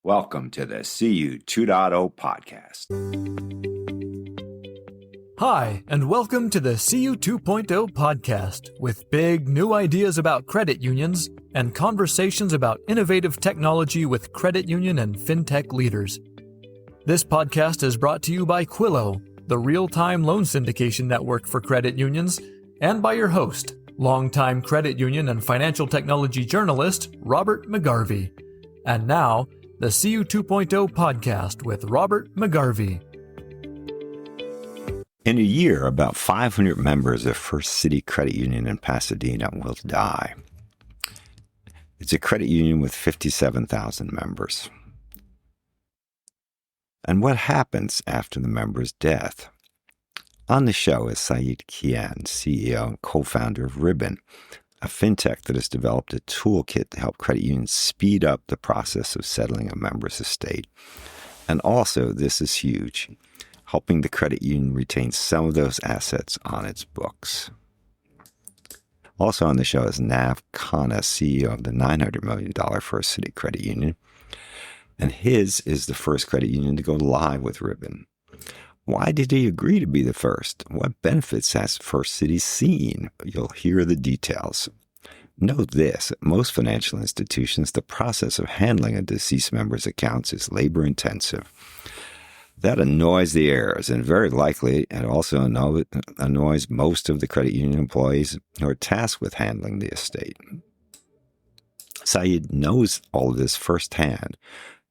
Welcome to the CU 2.0 podcast. Hi, and welcome to the CU 2.0 podcast with big new ideas about credit unions and conversations about innovative technology with credit union and fintech leaders. This podcast is brought to you by Quillo, the real-time loan syndication network for credit unions, and by your host, longtime credit union and financial technology journalist Robert McGarvey. And now, the CU 2.0 podcast with Robert McGarvey. In a year, about 500 members of First City Credit Union in Pasadena will die. It's a credit union with 57,000 members. And what happens after the member's death? On the show is Saeid, CEO and co-founder of Ribbon, a fintech that has developed a toolkit to help credit unions speed up the process of settling a member's estate. And also, this is huge, helping the credit union retain some of those assets on its books. Also on the show is Nav Khanna, CEO of the $900 million First City Credit Union. And his is the first credit union to go live with Ribbon. Why did he agree to be the first? What benefits has First City seen? You'll hear the details. Note this, at most financial institutions, the process of handling a deceased member's accounts is labor-intensive. That annoys the heirs, and very likely it also annoys most of the credit union employees who are tasked with handling the estate. Saeid knows all of this firsthand,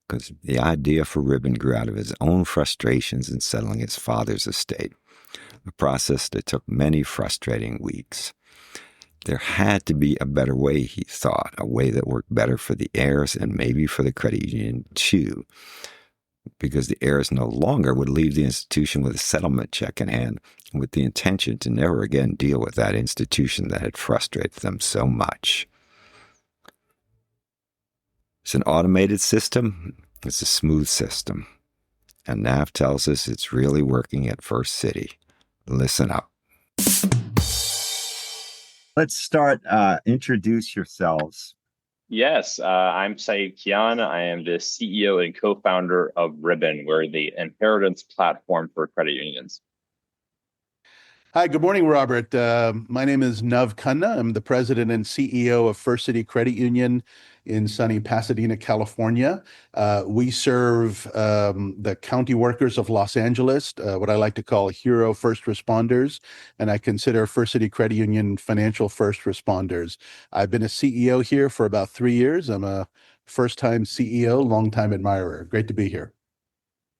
because the idea for Ribbon grew out of his own frustrations in settling his father's estate, a process that took many frustrating weeks. There had to be a better way, he thought, a way that worked better for the heirs and maybe for the credit union too, because the heirs no longer would leave the institution with a settlement check in hand with the intention to never again deal with that institution that had frustrated them so much. It's an automated system. It's a smooth system. And Nav tells us it's really working at First City. Listen up. Let's start. Introduce yourselves. Yes, I'm Saeid Kian. I am the CEO and co-founder of Ribbon. We're the inheritance platform for credit unions. Hi, good morning, Robert. My name is Nav Khanna. I'm the president and CEO of First City Credit Union in sunny Pasadena, California. We serve the county workers of Los Angeles, what I like to call hero first responders, and I consider First City Credit Union financial first responders. I've been a CEO here for about 3 years. I'm a first-time CEO, long-time admirer. Great to be here.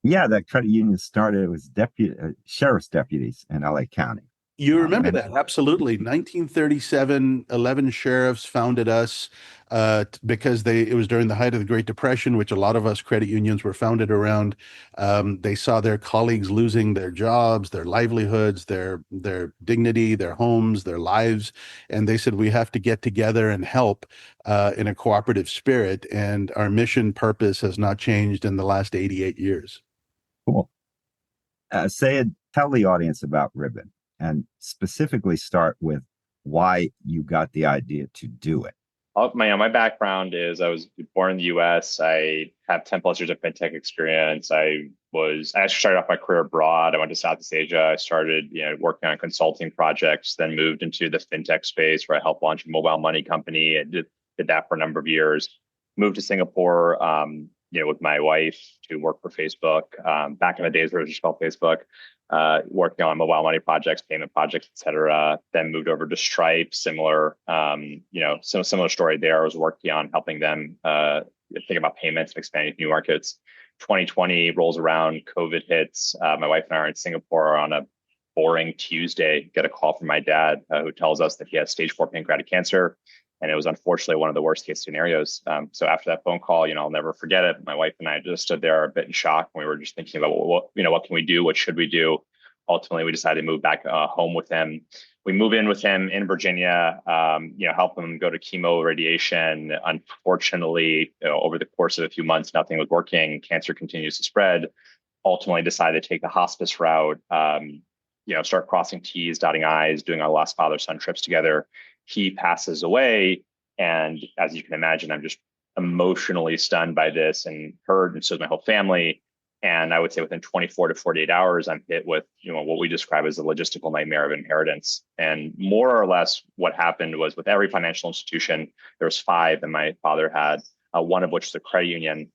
Yeah, that credit union started with sheriff's deputies in LA County. You remember that? Absolutely. 1937, 11 sheriffs founded us because it was during the height of the Great Depression, which a lot of us credit unions were founded around. They saw their colleagues losing their jobs, their livelihoods, their dignity, their homes, their lives. And they said, we have to get together and help in a cooperative spirit. And our mission purpose has not changed in the last 88 years. Cool. Saeid, tell the audience about Ribbon and specifically start with why you got the idea to do it. My background is I was born in the U.S. I have 10 plus years of fintech experience. I actually started off my career abroad. I went to Southeast Asia. I started working on consulting projects, then moved into the fintech space where I helped launch a mobile money company. I did that for a number of years. Moved to Singapore, with my wife to work for Facebook. Back in the days where it was just called Facebook, working on mobile money projects, payment projects, et cetera. Then moved over to Stripe, similar story there. I was working on helping them think about payments and expanding to new markets. 2020 rolls around, COVID hits. My wife and I are in Singapore on a boring Tuesday, get a call from my dad who tells us that he has stage 4 pancreatic cancer. And it was unfortunately one of the worst case scenarios. So after that phone call, I'll never forget it. My wife and I just stood there a bit in shock. We were just thinking about what can we do? What should we do? Ultimately, we decided to move back home with him. We move in with him in Virginia, help him go to chemo radiation. Unfortunately, over the course of a few months, nothing was working. Cancer continues to spread. Ultimately decided to take the hospice route, start crossing T's, dotting I's, doing our last father-son trips together. He passes away. And as you can imagine, I'm just emotionally stunned by this and hurt, and so is my whole family. And I would say within 24 to 48 hours, I'm hit with, what we describe as a logistical nightmare of inheritance. And more or less what happened was with every financial institution, there was five that my father had, one of which was a credit union.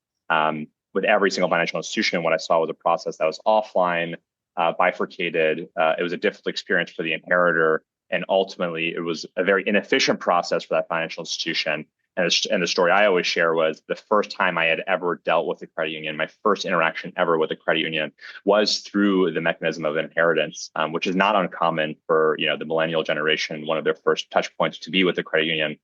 With every single financial institution, what I saw was a process that was offline, bifurcated. It was a difficult experience for the inheritor. And ultimately, it was a very inefficient process for that financial institution. And the story I always share was the first time I had ever dealt with a credit union, my first interaction ever with a credit union was through the mechanism of inheritance, which is not uncommon for the millennial generation. One of their first touch points to be with the credit union.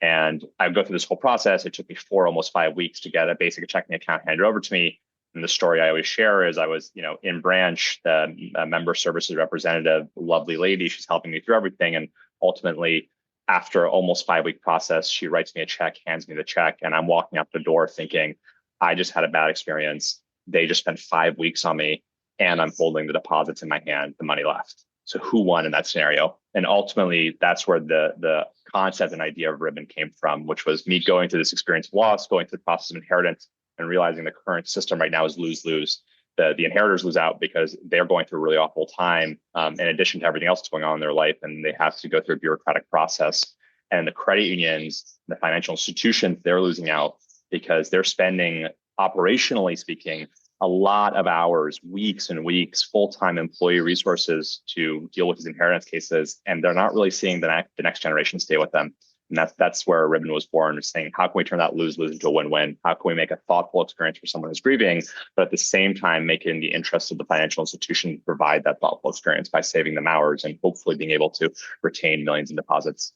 And I would go through this whole process. It took me almost 5 weeks to get a basic checking account handed over to me. And the story I always share is I was, in branch, the member services representative, lovely lady, she's helping me through everything. And ultimately, after almost 5 week process, she writes me a check, hands me the check, and I'm walking out the door thinking, I just had a bad experience. They just spent 5 weeks on me, and I'm holding the deposits in my hand, the money left. So who won in that scenario? And ultimately, that's where the concept and idea of Ribbon came from, which was me going through this experience of loss, going through the process of inheritance, and realizing the current system right now is lose-lose. The inheritors lose out because they're going through a really awful time, in addition to everything else that's going on in their life, and they have to go through a bureaucratic process. And the credit unions, the financial institutions, they're losing out because they're spending, operationally speaking, a lot of hours, weeks and weeks, full-time employee resources to deal with these inheritance cases, and they're not really seeing the next generation stay with them. And that's where Ribbon was born, saying, how can we turn that lose-lose into a win-win? How can we make a thoughtful experience for someone who's grieving, but at the same time, make it in the interest of the financial institution to provide that thoughtful experience by saving them hours and hopefully being able to retain millions in deposits.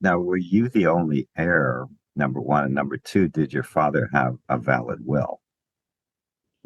Now, were you the only heir, number one? And number two, did your father have a valid will?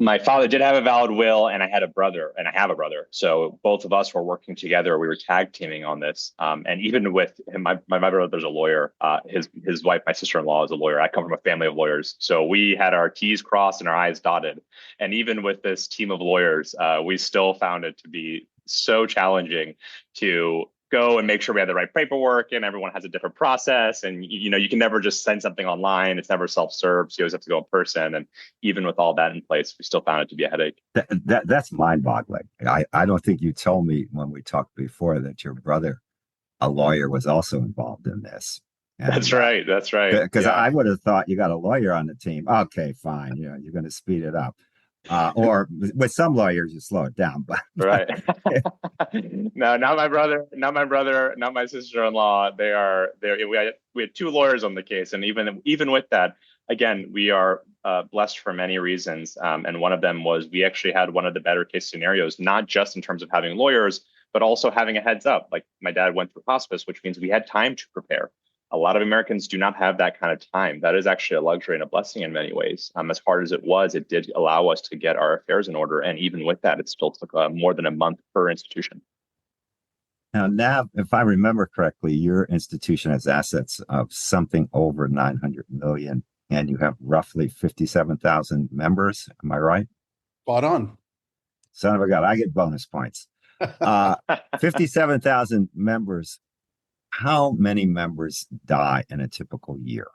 My father did have a valid will, and I have a brother. So both of us were working together. We were tag teaming on this. And even with him, my brother's a lawyer. His wife, my sister-in-law, is a lawyer. I come from a family of lawyers. So we had our T's crossed and our I's dotted. And even with this team of lawyers, we still found it to be so challenging to go and make sure we had the right paperwork, and everyone has a different process. And, you can never just send something online. It's never self-serve. So you always have to go in person. And even with all that in place, we still found it to be a headache. That's mind-boggling. I don't think you told me when we talked before that your brother, a lawyer, was also involved in this. And, that's right. Because I would have thought you got a lawyer on the team. Okay, fine. You're going to speed it up. Or with some lawyers, you slow it down. But right. No, not my brother, not my sister-in-law. We had two lawyers on the case, and even with that, again, we are blessed for many reasons. And one of them was we actually had one of the better case scenarios, not just in terms of having lawyers, but also having a heads up. Like my dad went through hospice, which means we had time to prepare. A lot of Americans do not have that kind of time. That is actually a luxury and a blessing in many ways. As hard as it was, it did allow us to get our affairs in order. And even with that, it still took more than a month per institution. Now, Nav, if I remember correctly, your institution has assets of something over 900 million, and you have roughly 57,000 members. Am I right? Spot on. Son of a gun, I get bonus points. 57,000 members. How many members die in a typical year?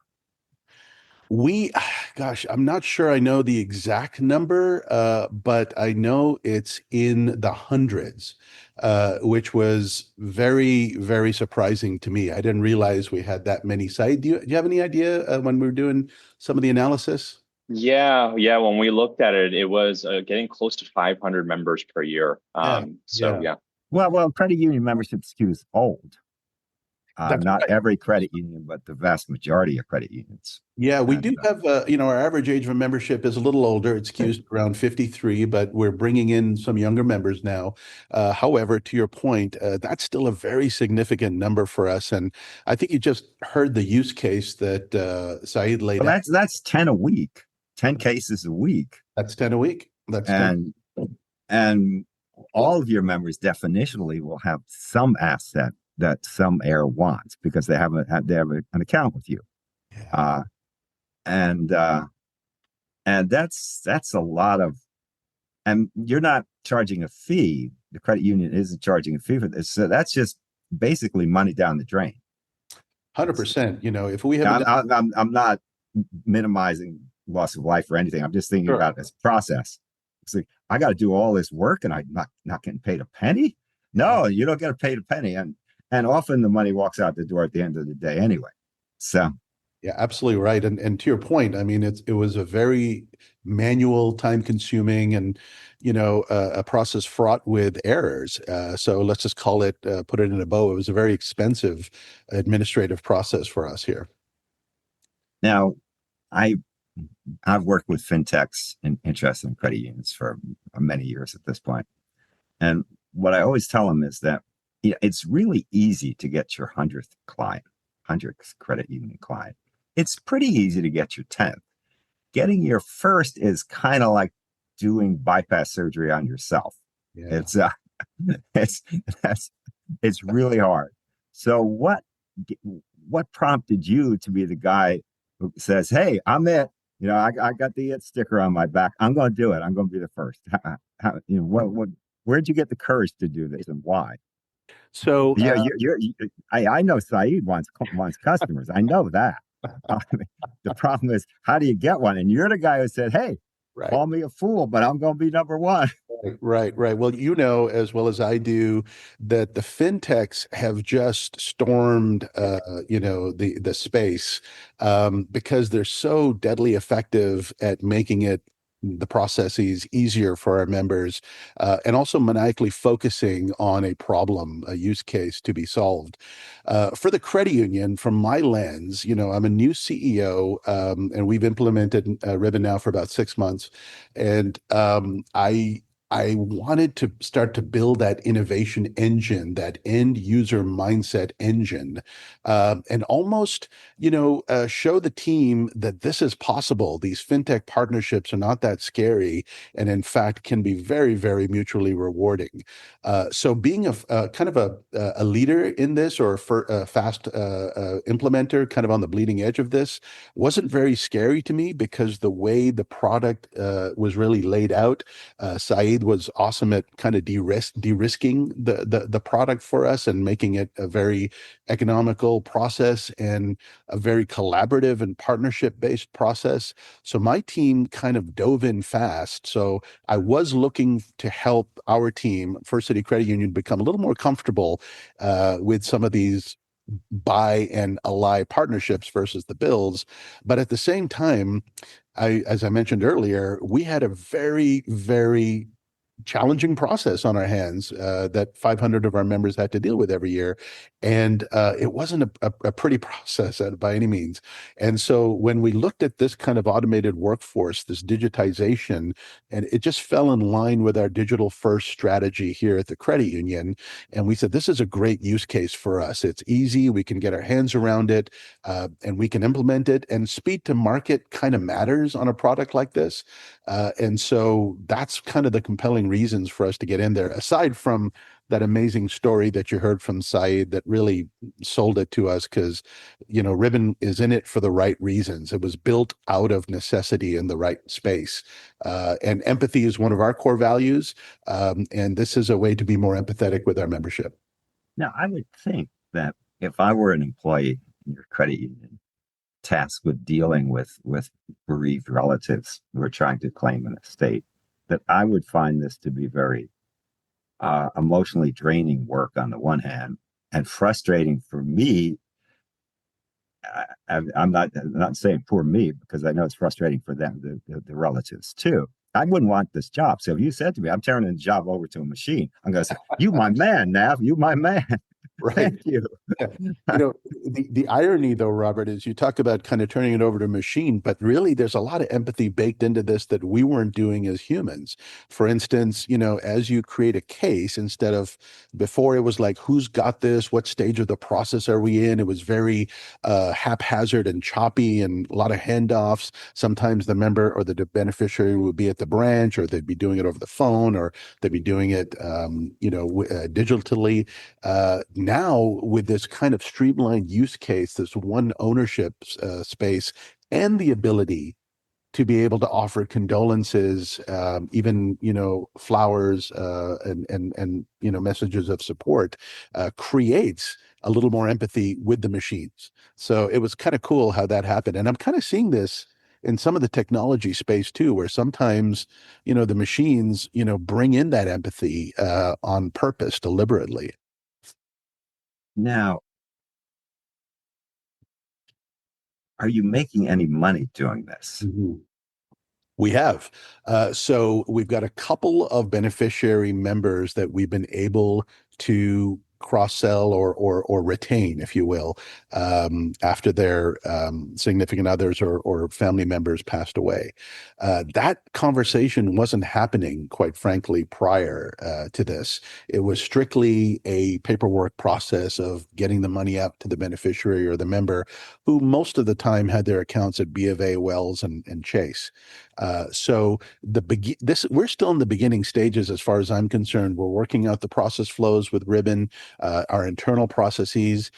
I'm not sure I know the exact number, but I know it's in the hundreds, which was very, very surprising to me. I didn't realize we had that many. Saeid, do you have any idea when we were doing some of the analysis? Yeah. When we looked at it, it was getting close to 500 members per year. Yeah. Well, credit union membership skews old. Not every credit union, but the vast majority of credit unions. Yeah, we do have, our average age of a membership is a little older. It's skewed around 53, but we're bringing in some younger members now. However, to your point, that's still a very significant number for us. And I think you just heard the use case that Saeid laid out. That's 10 a week, 10 cases a week. That's 10 a week. And all of your members definitionally will have some asset that some heir wants because they have an account with you. Yeah. And that's a lot of, and you're not charging a fee. The credit union isn't charging a fee for this. So that's just basically money down the drain. 100%. If we have, I'm not minimizing loss of life or anything. I'm just thinking Sure. about this process. It's like I got to do all this work and I'm not getting paid a penny. No, you don't get paid a penny, and often the money walks out the door at the end of the day anyway. So Yeah, absolutely right. And to your point, I mean, it was a very manual, time consuming, and a process fraught with errors. So let's just call it, put it in a bow. It was a very expensive administrative process for us here. now I I've worked with fintechs and interested in credit unions for many years at this point. And what I always tell them is that it's really easy to get your 100th client, 100th credit union client. It's pretty easy to get your 10th. Getting your first is kind of like doing bypass surgery on yourself. Yeah. It's that's it's really hard. So what prompted you to be the guy who says, "Hey, I'm it. I got the it sticker on my back. I'm going to do it. I'm going to be the first." Where'd you get the courage to do this, and why? So Yeah, I know Saeed wants customers. I know that. The problem is, how do you get one? And you're the guy who said, "Hey, right. call me a fool, but I'm going to be number one." Right. Well, you know as well as I do that the fintechs have just stormed, the space because they're so deadly effective at making the processes easier for our members, and also maniacally focusing on a problem, a use case to be solved. For the credit union, from my lens, I'm a new CEO, and we've implemented Ribbon now for about 6 months, and I wanted to start to build that innovation engine, that end user mindset engine, and almost, show the team that this is possible. These fintech partnerships are not that scary, and in fact can be very, very mutually rewarding. So being a kind of a leader in this, or a fast implementer, kind of on the bleeding edge of this, wasn't very scary to me because the way the product was really laid out. Saeid was awesome at kind of de-risking the product for us and making it a very economical process and a very collaborative and partnership-based process. So my team kind of dove in fast. So I was looking to help our team, First City Credit Union, become a little more comfortable with some of these buy and ally partnerships versus the builds. But at the same time, as I mentioned earlier, we had a very, very challenging process on our hands that 500 of our members had to deal with every year. And it wasn't a pretty process by any means. And so when we looked at this kind of automated workforce, this digitization, and it just fell in line with our digital first strategy here at the credit union. And we said, this is a great use case for us. It's easy. We can get our hands around it, and we can implement it. And speed to market kind of matters on a product like this. And so that's kind of the compelling reasons for us to get in there, aside from that amazing story that you heard from Saeed that really sold it to us, because, Ribbon is in it for the right reasons. It was built out of necessity in the right space. And empathy is one of our core values. And this is a way to be more empathetic with our membership. Now, I would think that if I were an employee in your credit union, tasked with dealing with bereaved relatives who are trying to claim an estate, that I would find this to be very emotionally draining work on the one hand, and frustrating for me. I'm not saying poor me, because I know it's frustrating for them, the relatives too. I wouldn't want this job. So if you said to me, "I'm turning the job over to a machine," I'm going to say, "You my man, Nav. You my man." Right. Thank you. The irony, though, Robert, is you talk about kind of turning it over to a machine, but really there's a lot of empathy baked into this that we weren't doing as humans. For instance, as you create a case, instead of before, it was like, who's got this? What stage of the process are we in? It was very haphazard and choppy, and a lot of handoffs. Sometimes the member or the beneficiary would be at the branch, or they'd be doing it over the phone, or they'd be doing it, digitally. Now, with this kind of streamlined use case, this one ownership space, and the ability to be able to offer condolences, even flowers, and messages of support, creates a little more empathy with the machines. So it was kind of cool how that happened, and I'm kind of seeing this in some of the technology space too, where sometimes the machines bring in that empathy on purpose, deliberately. Now, are you making any money doing this? Mhm. We have. So we've got a couple of beneficiary members that we've been able to cross-sell or retain, if you will, after their significant others or family members passed away. That conversation wasn't happening, quite frankly, prior to this. It was strictly a paperwork process of getting the money out to the beneficiary or the member, who most of the time had their accounts at B of A, Wells, and Chase. So we're still in the beginning stages as far as I'm concerned. We're working out the process flows with Ribbon, our internal processes,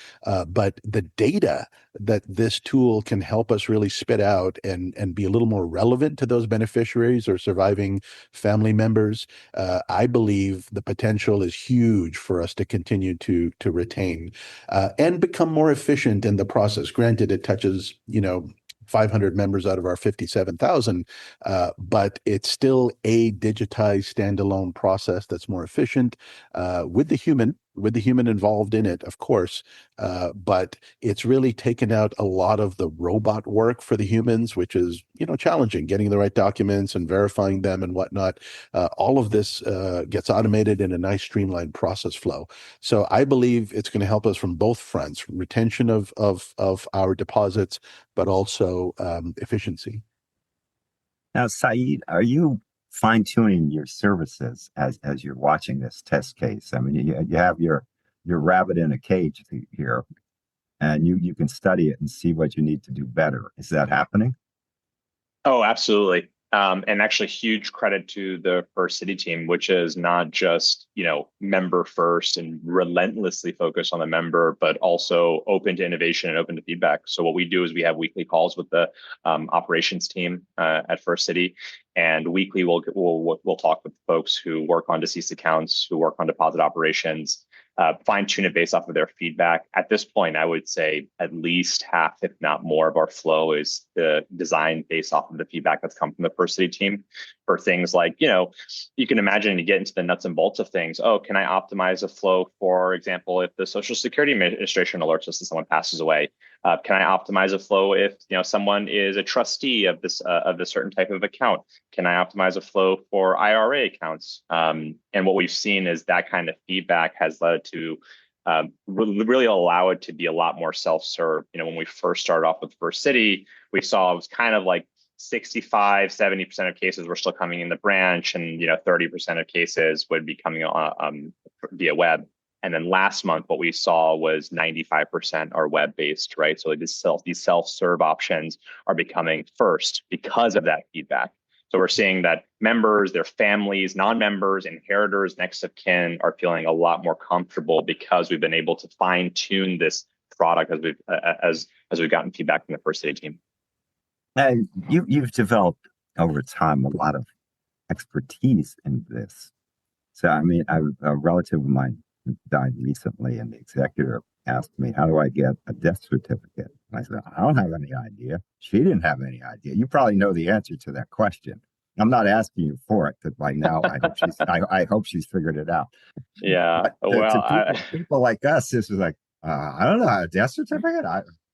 but the data that this tool can help us really spit out and be a little more relevant to those beneficiaries or surviving family members, I believe the potential is huge for us to continue to retain and become more efficient in the process. Granted, it touches 500 members out of our 57,000, but it's still a digitized standalone process that's more efficient with the human involved in it, of course. But it's really taken out a lot of the robot work for the humans, which is challenging, getting the right documents and verifying them and whatnot. All of this gets automated in a nice streamlined process flow. So I believe it's going to help us from both fronts: retention of our deposits, but also efficiency. Now, Saeed, are you fine-tuning your services as you're watching this test case? I mean, you have your rabbit in a cage here, and you can study it and see what you need to do better. Is that happening? Oh, absolutely. And actually, huge credit to the First City team, which is not just member first and relentlessly focused on the member, but also open to innovation and open to feedback. So what we do is we have weekly calls with the operations team at First City, and weekly we'll talk with folks who work on deceased accounts, who work on deposit operations. Fine tune it based off of their feedback. At this point, I would say at least half, if not more, of our flow is designed based off of the feedback that's come from the First City team for things like, you can imagine, you get into the nuts and bolts of things. Oh, can I optimize a flow, for example, if the Social Security Administration alerts us that someone passes away? Can I optimize a flow if someone is a trustee of this certain type of account? Can I optimize a flow for IRA accounts? And what we've seen is that kind of feedback has led to really allow it to be a lot more self-serve. When we first started off with First City, we saw it was kind of like 65, 70% of cases were still coming in the branch, and 30% of cases would be coming via web. And then last month, what we saw was 95% are web-based, right? So these self-serve options are becoming first because of that feedback. So we're seeing that members, their families, non-members, inheritors, next of kin are feeling a lot more comfortable because we've been able to fine-tune this product as we've gotten feedback from the First City team. And you've developed over time a lot of expertise in this. So, I mean, a relative of mine died recently, and the executor asked me, how do I get a death certificate? And I said, I don't have any idea. She didn't have any idea. You probably know the answer to that question. I'm not asking you for it, because by now I hope she's figured it out. Yeah. But to people like us, this is like, I don't know, a death certificate?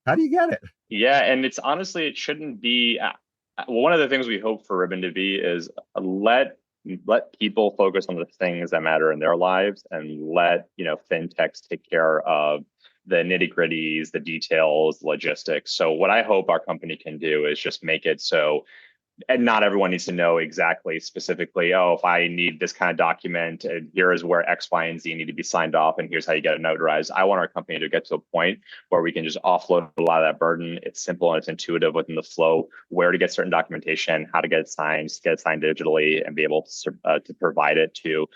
How do you get it? Yeah, and it's honestly, it shouldn't be. One of the things we hope for Ribbon to be is let people focus on the things that matter in their lives, and let fintechs take care of the nitty gritties, the details, logistics. So what I hope our company can do is just make it so, and not everyone needs to know exactly specifically, oh, if I need this kind of document, here is where X, Y, and Z need to be signed off, and here's how you get it notarized. I want our company to get to a point where we can just offload a lot of that burden. It's simple and it's intuitive within the flow, where to get certain documentation, how to get it signed digitally, and be able to provide it to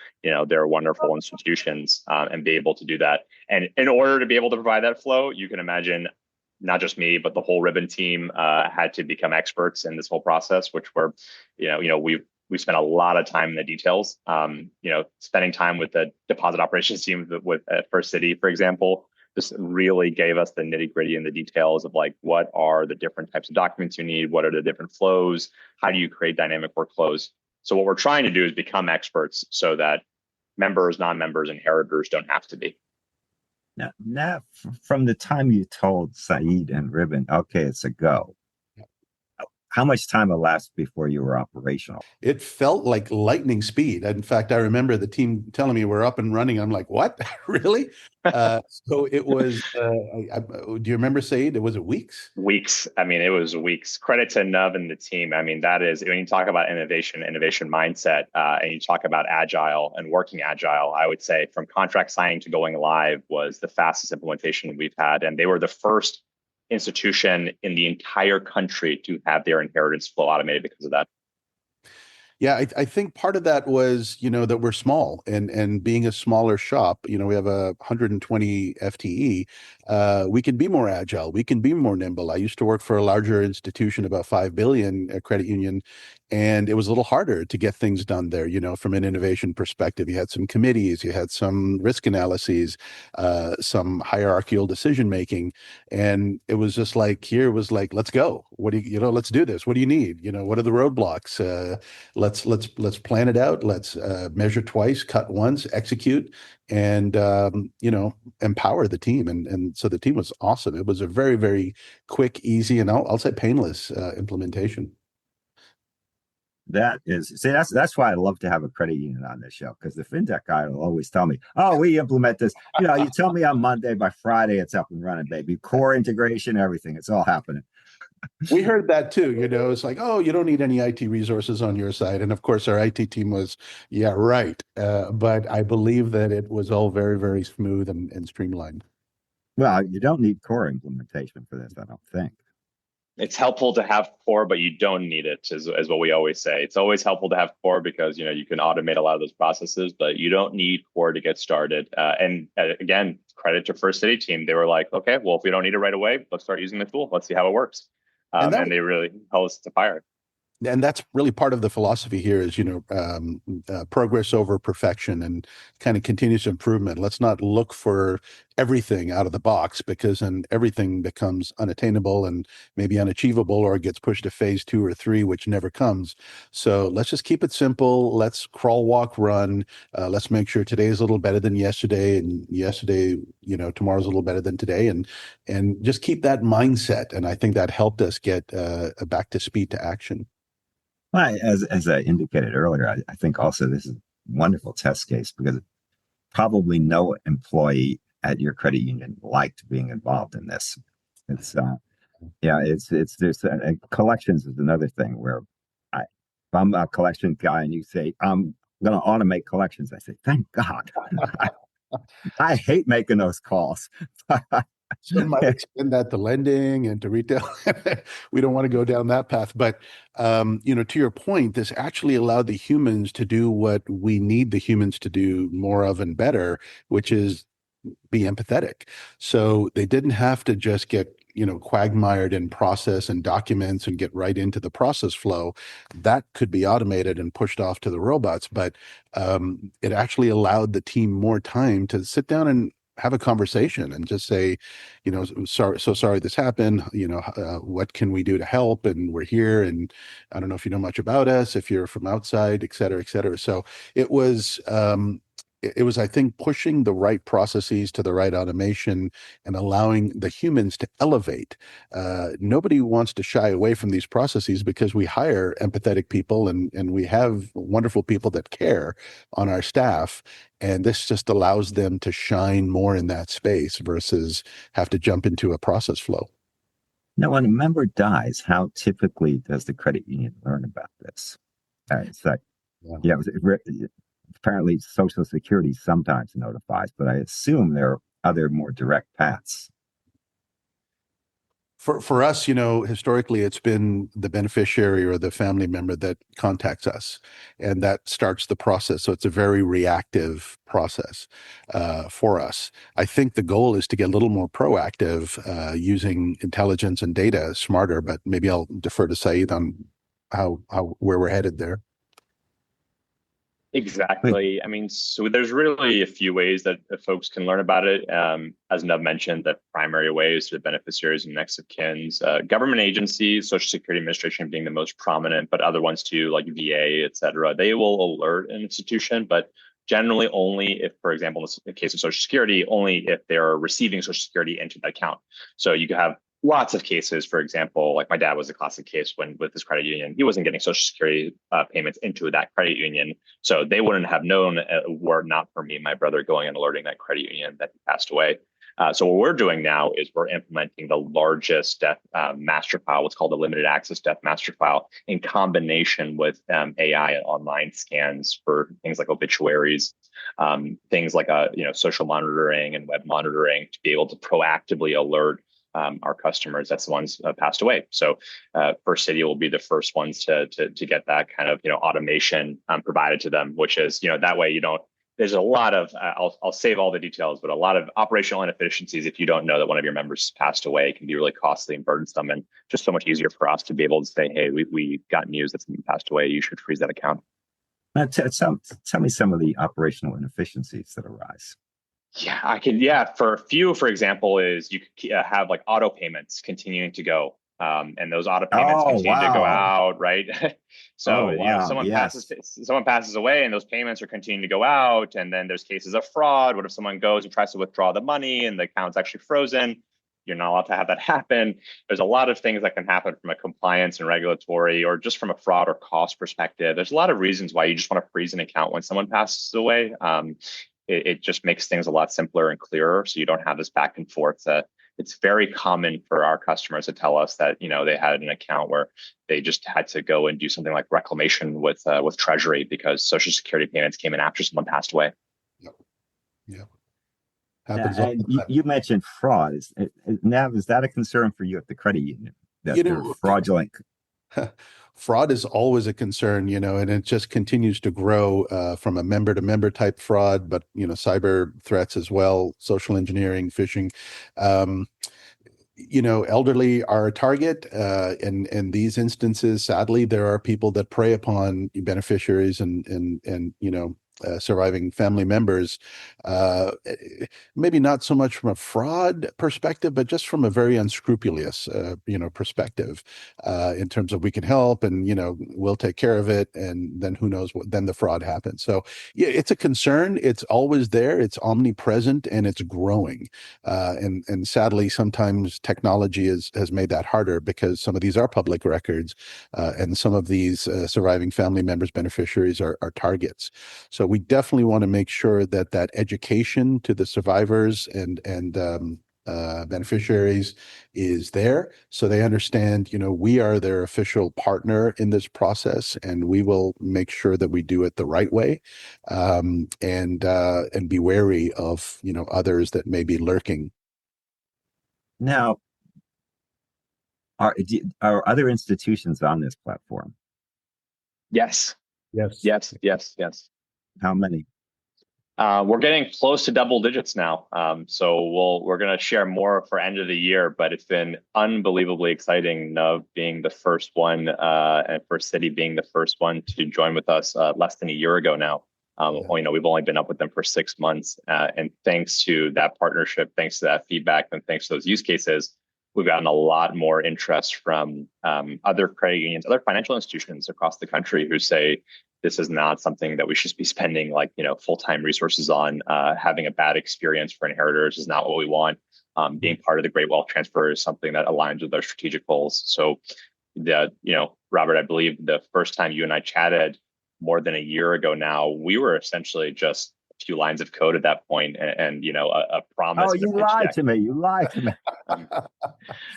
their wonderful institutions, and be able to do that. And in order to be able to provide that flow, you can imagine not just me, but the whole Ribbon team had to become experts in this whole process, which were, we spent a lot of time in the details. Spending time with the deposit operations team with at First City, for example, just really gave us the nitty gritty and the details of like, what are the different types of documents you need? What are the different flows? How do you create dynamic workflows? So what we're trying to do is become experts so that members, non-members, inheritors don't have to be. Now, from the time you told Saeid and Ribbon, okay, it's a go, how much time elapsed before you were operational? It felt like lightning speed. In fact, I remember the team telling me we're up and running. I'm like, what? Really? So it was, do you remember, Saeid? Was it weeks? Weeks. I mean, it was weeks. Credit to Nuv and the team. I mean, that is, when you talk about innovation mindset, and you talk about agile and working agile, I would say from contract signing to going live was the fastest implementation we've had. And they were the first institution in the entire country to have their inheritance flow automated because of that. Yeah, I think part of that was, that we're small and being a smaller shop, we have 120 FTE. We can be more agile. We can be more nimble. I used to work for a larger institution, about 5 billion credit union, and it was a little harder to get things done there, from an innovation perspective. You had some committees, you had some risk analyses, some hierarchical decision making. And it was just like, here was like, let's go. What do you, let's do this. What do you need? What are the roadblocks? Let's plan it out. Let's measure twice, cut once, execute, and empower the team. And so the team was awesome. It was a very, very quick, easy, and I'll say painless implementation. That's why I love to have a credit union on this show, because the fintech guy will always tell me, oh, we implement this. You tell me on Monday, by Friday, it's up and running, baby. Core integration, everything. It's all happening. We heard that too. It's like, oh, you don't need any IT resources on your side. And of course, our IT team was, yeah, right. But I believe that it was all very, very smooth and streamlined. Well, you don't need core implementation for this, I don't think. It's helpful to have core, but you don't need it, is what we always say. It's always helpful to have core because you can automate a lot of those processes, but you don't need core to get started. Again, credit to First City team. They were like, okay, well, if we don't need it right away, let's start using the tool. Let's see how it works. And they really held us to fire. And that's really part of the philosophy here is, progress over perfection and kind of continuous improvement. Let's not look for everything out of the box, because then everything becomes unattainable and maybe unachievable, or it gets pushed to phase 2 or 3, which never comes. So let's just keep it simple. Let's crawl, walk, run. Let's make sure today is a little better than yesterday, and yesterday, tomorrow's a little better than today, and just keep that mindset. And I think that helped us get back to speed to action. Well, as I indicated earlier, I think also this is a wonderful test case, because probably no employee at your credit union liked being involved in this. It's there's collections is another thing where if I'm a collection guy and you say I'm going to automate collections, I say thank God. I hate making those calls. Some might extend that to lending and to retail. We don't want to go down that path. But, to your point, this actually allowed the humans to do what we need the humans to do more of and better, which is be empathetic. So they didn't have to just get, quagmired in process and documents and get right into the process flow. That could be automated and pushed off to the robots. But it actually allowed the team more time to sit down and have a conversation and just say, sorry this happened. What can we do to help? And we're here. And I don't know if you know much about us, if you're from outside, et cetera, et cetera. So it was, I think, pushing the right processes to the right automation and allowing the humans to elevate. Nobody wants to shy away from these processes because we hire empathetic people and we have wonderful people that care on our staff. And this just allows them to shine more in that space versus have to jump into a process flow. Now, when a member dies, how typically does the credit union learn about this? It's like, apparently Social Security sometimes notifies, but I assume there are other more direct paths. For us, historically, it's been the beneficiary or the family member that contacts us, and that starts the process. So it's a very reactive process for us. I think the goal is to get a little more proactive using intelligence and data smarter, but maybe I'll defer to Saeed on how where we're headed there. Exactly. I mean, so there's really a few ways that folks can learn about it. As Nub mentioned, the primary way is through the beneficiaries and next of kins. Government agencies, Social Security Administration being the most prominent, but other ones too, like VA, et cetera, they will alert an institution, but generally only if, for example, in the case of Social Security, only if they're receiving Social Security into the account. So you could have lots of cases, for example, like my dad was a classic case when with his credit union, he wasn't getting Social Security payments into that credit union. So they wouldn't have known were not for me, my brother going and alerting that credit union that he passed away. So what we're doing now is we're implementing the largest death master file, what's called a limited access death master file, in combination with AI and online scans for things like obituaries, things like social monitoring and web monitoring to be able to proactively alert our customers that's the ones passed away. So First City will be the first ones to get that kind of automation provided to them, which is that way you don't. There's a lot of I'll save all the details, but a lot of operational inefficiencies if you don't know that one of your members passed away can be really costly and burdensome, and just so much easier for us to be able to say, hey, we got news that someone passed away. You should freeze that account. Now, tell me some of the operational inefficiencies that arise. Yeah, I can. Yeah, for a few, for example, is you could have like auto payments continuing to go, and those auto payments continue to go out, right? So someone passes away, and those payments are continuing to go out, and then there's cases of fraud. What if someone goes and tries to withdraw the money, and the account's actually frozen? You're not allowed to have that happen. There's a lot of things that can happen from a compliance and regulatory, or just from a fraud or cost perspective. There's a lot of reasons why you just want to freeze an account when someone passes away. It just makes things a lot simpler and clearer, so you don't have this back and forth. It's very common for our customers to tell us that they had an account where they just had to go and do something like reclamation with Treasury because Social Security payments came in after someone passed away. Yep. And you mentioned fraud. Is that a concern for you at the credit union that they're fraudulent? Fraud is always a concern, and it just continues to grow from a member to member type fraud, but cyber threats as well, social engineering, phishing. Elderly are a target, and in these instances, sadly, there are people that prey upon beneficiaries and surviving family members, maybe not so much from a fraud perspective, but just from a very unscrupulous, perspective, in terms of we can help and, we'll take care of it. And then who knows what, then the fraud happens. So yeah, it's a concern. It's always there. It's omnipresent and it's growing. And sadly, sometimes technology has made that harder because some of these are public records, and some of these surviving family members, beneficiaries are targets. So we definitely want to make sure that education to the survivors and beneficiaries is there, so they understand, we are their official partner in this process, and we will make sure that we do it the right way, and be wary of others that may be lurking. Now, are other institutions on this platform? Yes. How many? We're getting close to double digits now. So we're going to share more for end of the year, but it's been unbelievably exciting, Nov being the first one, and First City being the first one to join with us less than a year ago now. We've only been up with them for 6 months, and thanks to that partnership, thanks to that feedback, and thanks to those use cases, we've gotten a lot more interest from other credit unions, other financial institutions across the country who say, this is not something that we should be spending full-time resources on. Having a bad experience for inheritors is not what we want. Being part of the Great Wealth Transfer is something that aligns with our strategic goals. So, Robert, I believe the first time you and I chatted more than a year ago now, we were essentially just a few lines of code at that point, and a promise. Oh, you lied to me. You lied to me.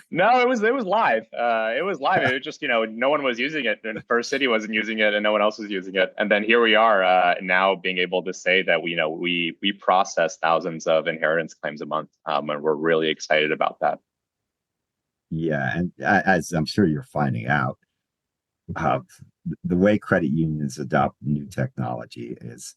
No, it was live. It was live. It was just, no one was using it, and First City wasn't using it, and no one else was using it. And then here we are now being able to say that we process thousands of inheritance claims a month, and we're really excited about that. Yeah, and as I'm sure you're finding out, uh, the way credit unions adopt new technology is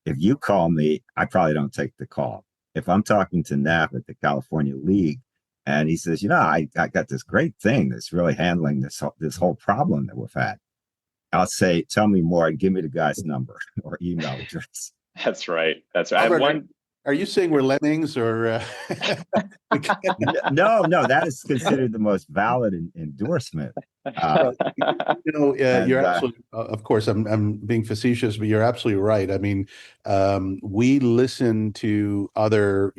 if you call me, I probably don't take the call. If I'm talking to Nav at the California League and he says, I got this great thing that's really handling this whole problem that we've had, I'll say, tell me more and give me the guy's number or email address. That's right. That's right. I have Robert, one. are you saying we're lemmings or? No, that is considered the most valid endorsement. Well, And you're absolutely, of course, I'm being facetious, but you're absolutely right. I mean, we listen to other,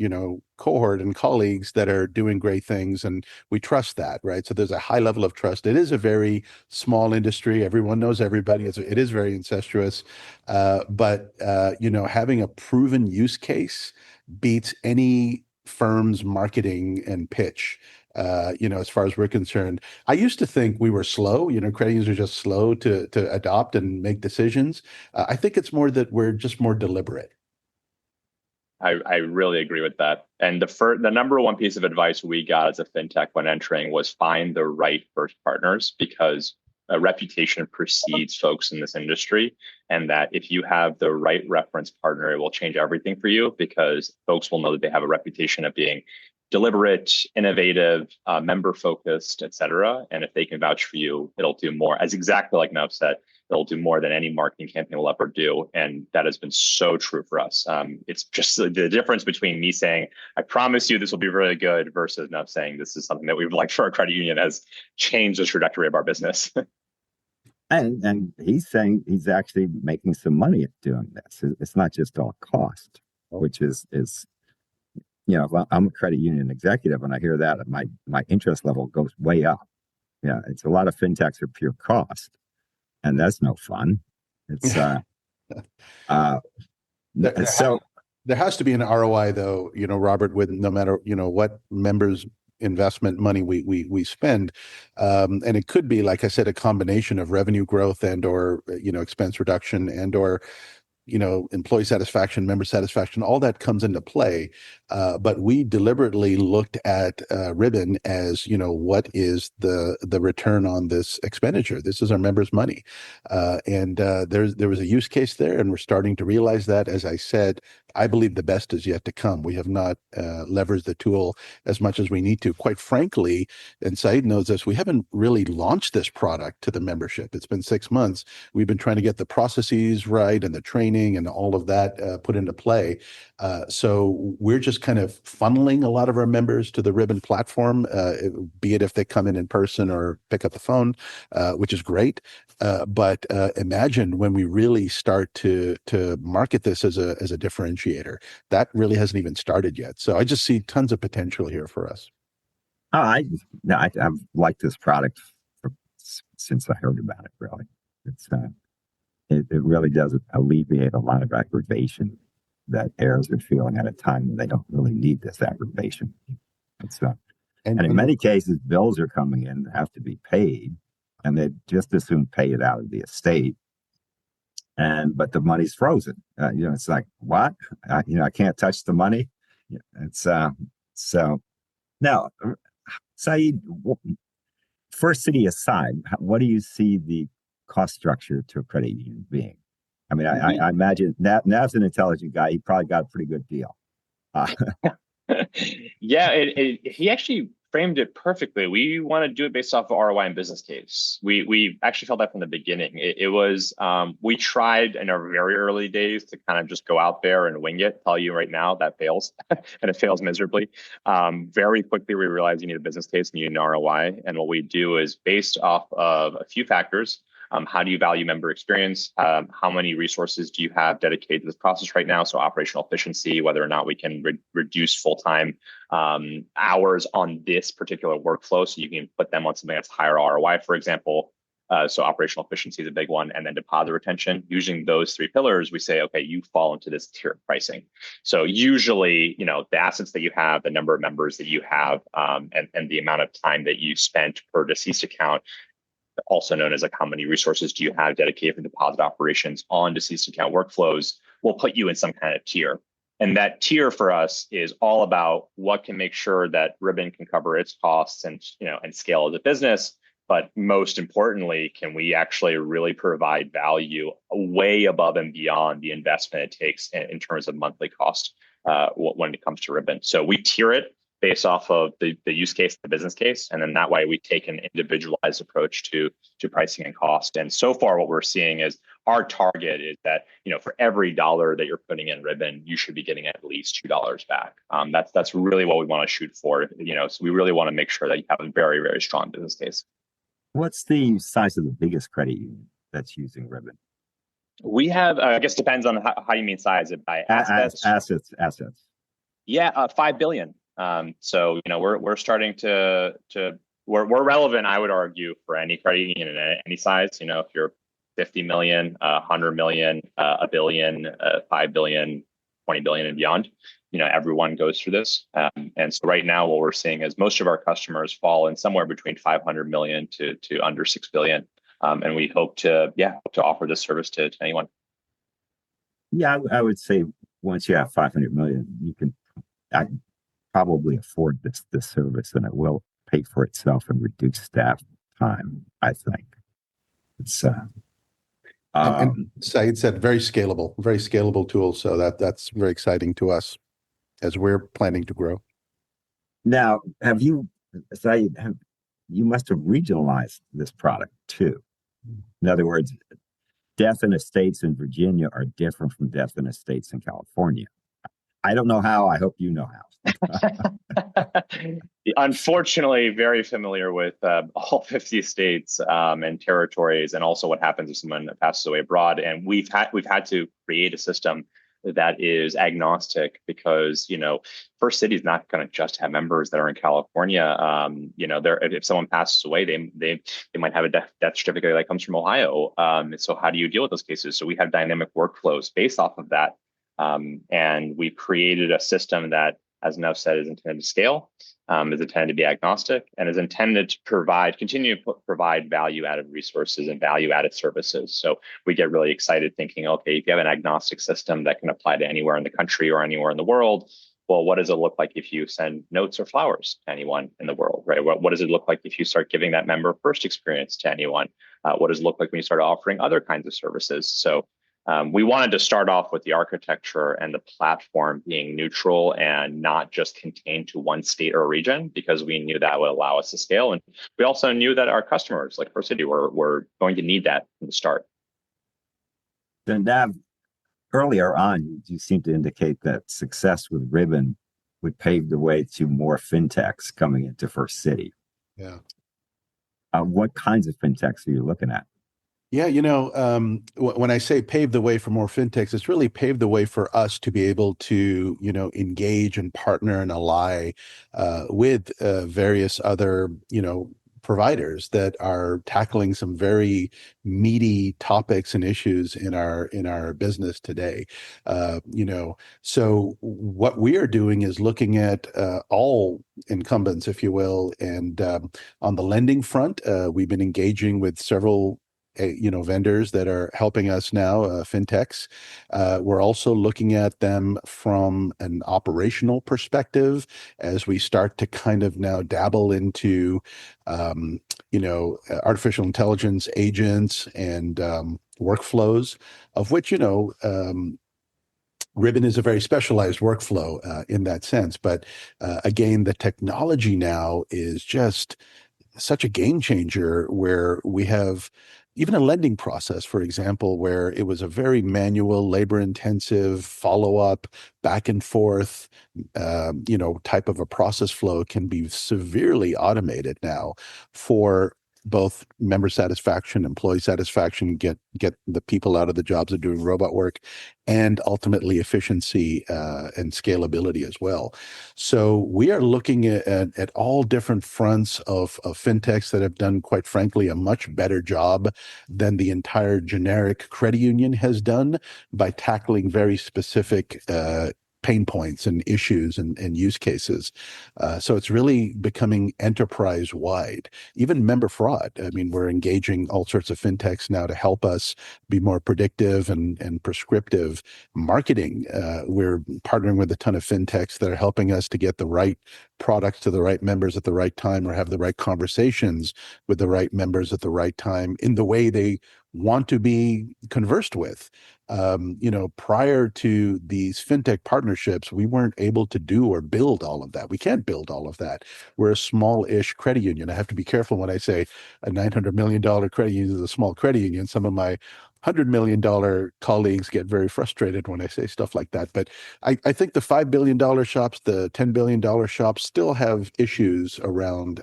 cohort and colleagues that are doing great things, and we trust that, right? So there's a high level of trust. It is a very small industry. Everyone knows everybody. It is very incestuous. But having a proven use case beats any firm's marketing and pitch. As far as we're concerned, I used to think we were slow. Credit unions are just slow to adopt and make decisions. I think it's more that we're just more deliberate. I really agree with that. And the number one piece of advice we got as a fintech when entering was find the right first partners, because a reputation precedes folks in this industry. And that if you have the right reference partner, it will change everything for you, because folks will know that they have a reputation of being deliberate, innovative, member focused, et cetera. And if they can vouch for you, it'll do more. As exactly like Nav said, they'll do more than any marketing campaign will ever do. And that has been so true for us. It's just the difference between me saying, I promise you this will be really good, versus Nav saying this is something that we would like for our credit union, has changed the trajectory of our business. and he's saying he's actually making some money at doing this. It's not just all cost, which is well, I'm a credit union executive, and I hear that, my interest level goes way up. Yeah, it's a lot of fintechs are pure cost, and that's no fun. It's There, so there has to be an ROI though, Robert, with no matter, what members investment money we spend. And it could be, like I said, a combination of revenue growth and or, expense reduction and or employee satisfaction, member satisfaction, all that comes into play. But we deliberately looked at Ribbon as, what is the return on this expenditure? This is our members' money. And there was a use case there, and we're starting to realize that. As I said, I believe the best is yet to come. We have not leveraged the tool as much as we need to. Quite frankly, and Saeid knows this, we haven't really launched this product to the membership. It's been 6 months. We've been trying to get the processes right and the training and all of that put into play. So we're just kind of funneling a lot of our members to the Ribbon platform, be it if they come in person or pick up the phone, which is great. But imagine when we really start to market this as a differentiator. That really hasn't even started yet. So I just see tons of potential here for us. I've liked this product since I heard about it. Really, it really does alleviate a lot of aggravation that heirs are feeling at a time when they don't really need this aggravation. And in many cases, bills are coming in that have to be paid, and they just as soon pay it out of the estate. But the money's frozen. It's like, what? I can't touch the money. It's so now, Saeed, First City aside, what do you see the cost structure to a credit union being? I mean, I imagine Nav's an intelligent guy. He probably got a pretty good deal. Yeah, he actually framed it perfectly. We want to do it based off of ROI and business case. We actually felt that from the beginning. It was we tried in our very early days to kind of just go out there and wing it. Tell you right now that fails, and it fails miserably. Very quickly we realized you need a business case and you need an ROI. And what we do is based off of a few factors. How do you value member experience? How many resources do you have dedicated to this process right now? So operational efficiency, whether or not we can reduce full-time hours on this particular workflow, so you can put them on something that's higher ROI, for example. So operational efficiency is a big one, and then deposit retention. Using those three pillars, we say, okay, you fall into this tier pricing. So usually, the assets that you have, the number of members that you have, and the amount of time that you spent per deceased account, also known as like how many resources do you have dedicated for deposit operations on deceased account workflows, will put you in some kind of tier. And that tier for us is all about what can make sure that Ribbon can cover its costs and and scale as a business. But most importantly, can we actually really provide value way above and beyond the investment it takes in terms of monthly cost when it comes to Ribbon? So we tier it based off of the use case, the business case, and then that way we take an individualized approach to pricing and cost. And so far, what we're seeing is our target is that for every dollar that you're putting in Ribbon, you should be getting at least $2 back. That's really what we want to shoot for. So we really want to make sure that you have a very, very strong business case. What's the size of the biggest credit union that's using Ribbon? We have, I guess, depends on how you mean size. It by assets. Assets. Yeah, 5 billion. So we're starting to we're relevant, I would argue, for any credit union in any size. If you're 50 million, 100 million, a billion, 5 billion, 20 billion and beyond, everyone goes through this. And so right now what we're seeing is most of our customers fall in somewhere between 500 million to under 6 billion. And we hope to offer this service to anyone. Yeah, I would say once you have 500 million, you can probably afford this service, and it will pay for itself and reduce staff time, I think. It's and Saeed said very scalable tool. So that's very exciting to us as we're planning to grow. Now, Saeed, you must have regionalized this product too. In other words, death in estates in Virginia are different from death in estates in California. I don't know how. I hope you know how. Unfortunately, very familiar with all 50 states and territories, and also what happens if someone passes away abroad. And we've had to create a system that is agnostic because First City is not going to just have members that are in California. If someone passes away, they might have a death certificate that comes from Ohio. So how do you deal with those cases? So we have dynamic workflows based off of that. And we've created a system that, as Nev said, is intended to scale, is intended to be agnostic, and is intended to continue to provide value-added resources and value-added services. So we get really excited thinking, okay, if you have an agnostic system that can apply to anywhere in the country or anywhere in the world, well, what does it look like if you send notes or flowers to anyone in the world, right? What does it look like if you start giving that member first experience to anyone? What does it look like when you start offering other kinds of services? So we wanted to start off with the architecture and the platform being neutral and not just contained to one state or region, because we knew that would allow us to scale. And we also knew that our customers, like First City, were going to need that from the start. Then, Nav, earlier on, you seemed to indicate that success with Ribbon would pave the way to more fintechs coming into First City. Yeah. What kinds of fintechs are you looking at? Yeah, when I say pave the way for more fintechs, it's really paved the way for us to be able to, engage and partner and ally with various other, providers that are tackling some very meaty topics and issues in our business today. So what we are doing is looking at all incumbents, if you will, and on the lending front, we've been engaging with several vendors that are helping us now, fintechs. We're also looking at them from an operational perspective as we start to kind of now dabble into, artificial intelligence agents and workflows, of which, Ribbon is a very specialized workflow in that sense. But again, the technology now is just such a game changer, where we have even a lending process, for example, where it was a very manual, labor-intensive follow-up, back and forth, type of a process flow can be severely automated now for both member satisfaction, employee satisfaction, get the people out of the jobs of doing robot work, and ultimately efficiency and scalability as well. So we are looking at all different fronts of fintechs that have done, quite frankly, a much better job than the entire generic credit union has done by tackling very specific pain points and issues and use cases. So it's really becoming enterprise wide. Even member fraud. I mean, we're engaging all sorts of fintechs now to help us be more predictive and prescriptive marketing. We're partnering with a ton of fintechs that are helping us to get the right products to the right members at the right time, or have the right conversations with the right members at the right time in the way they want to be conversed with. Prior to these fintech partnerships, we weren't able to do or build all of that. We can't build all of that. We're a small-ish credit union. I have to be careful when I say a $900 million credit union is a small credit union. Some of my $100 million colleagues get very frustrated when I say stuff like that. But I think the $5 billion shops, the $10 billion shops still have issues around,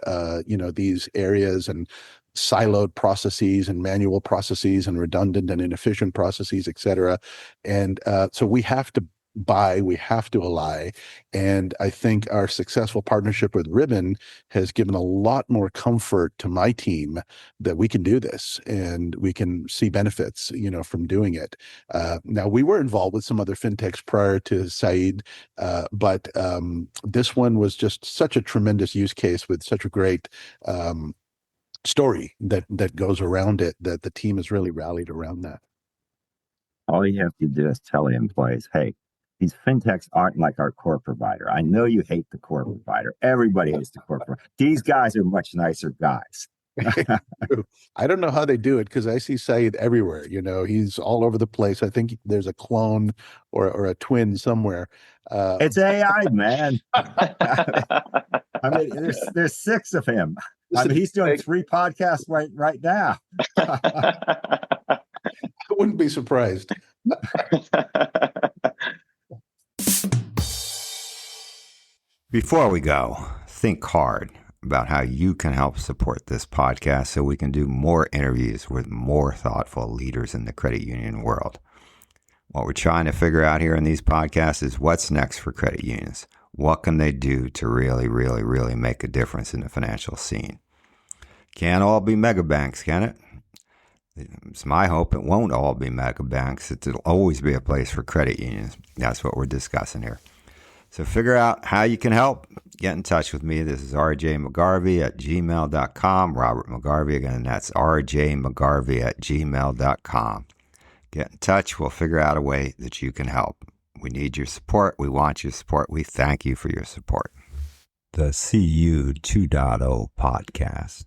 these areas and siloed processes and manual processes and redundant and inefficient processes, et cetera. And so we have to ally. And I think our successful partnership with Ribbon has given a lot more comfort to my team that we can do this and we can see benefits, from doing it. Now, we were involved with some other fintechs prior to Saeid, but this one was just such a tremendous use case with such a great story that goes around it, that the team has really rallied around that. All you have to do is tell the employees, hey, these fintechs aren't like our core provider. I know you hate the core provider. Everybody hates the core provider. These guys are much nicer guys. I don't know how they do it, because I see Saeid everywhere. He's all over the place. I think there's a clone or a twin somewhere. It's AI, man. I mean, there's 6 of him. I mean, he's doing 3 podcasts right now. I wouldn't be surprised. Before we go, think hard about how you can help support this podcast so we can do more interviews with more thoughtful leaders in the credit union world. What we're trying to figure out here in these podcasts is what's next for credit unions. What can they do to really, really, really make a difference in the financial scene? Can't all be mega banks, can it? It's my hope it won't all be mega banks. It'll always be a place for credit unions. That's what we're discussing here. So figure out how you can help. Get in touch with me. This is rjmcgarvey@gmail.com. Robert McGarvey, again, that's rjmcgarvey@gmail.com. Get in touch. We'll figure out a way that you can help. We need your support. We want your support. We thank you for your support. The CU 2.0 podcast.